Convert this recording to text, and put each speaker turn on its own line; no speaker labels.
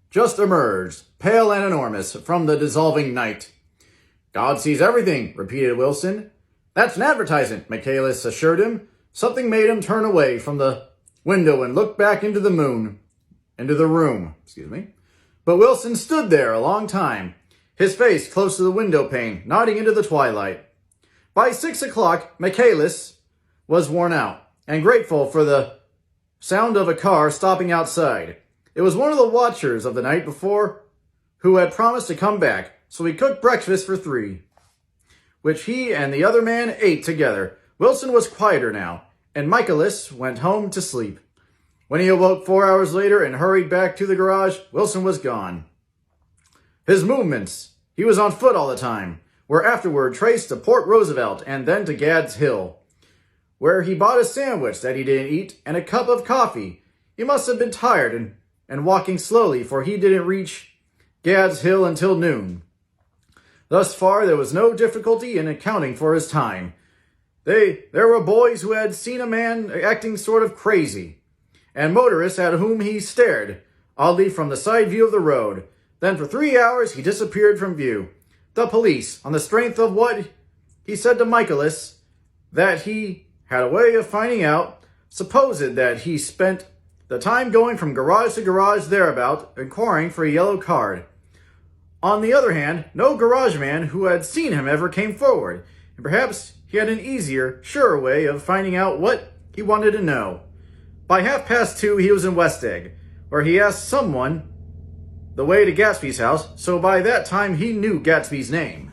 just emerged, pale and enormous, from the dissolving night. "God sees everything," repeated Wilson. "That's an advertisement," Michaelis assured him. Something made him turn away from the window and look back into the room. But Wilson stood there a long time, his face close to the window pane, nodding into the twilight. By 6 o'clock, Michaelis was worn out and grateful for the sound of a car stopping outside. It was one of the watchers of the night before who had promised to come back, so he cooked breakfast for 3, which he and the other man ate together. Wilson was quieter now, and Michaelis went home to sleep. When he awoke 4 hours later and hurried back to the garage, Wilson was gone. His movements, he was on foot all the time, were afterward traced to Port Roosevelt and then to Gad's Hill, where he bought a sandwich that he didn't eat and a cup of coffee. He must have been tired and walking slowly, for he didn't reach Gad's Hill until noon. Thus far, there was no difficulty in accounting for his time. There were boys who had seen a man acting sort of crazy, and motorists at whom he stared, oddly from the side view of the road. Then for 3 hours he disappeared from view. The police, on the strength of what he said to Michaelis, that he had a way of finding out, supposed that he spent the time going from garage to garage thereabout, inquiring for a yellow card. On the other hand, no garage man who had seen him ever came forward, and perhaps he had an easier, surer way of finding out what he wanted to know. By 2:30 he was in West Egg, where he asked someone the way to Gatsby's house, so by that time he knew Gatsby's name.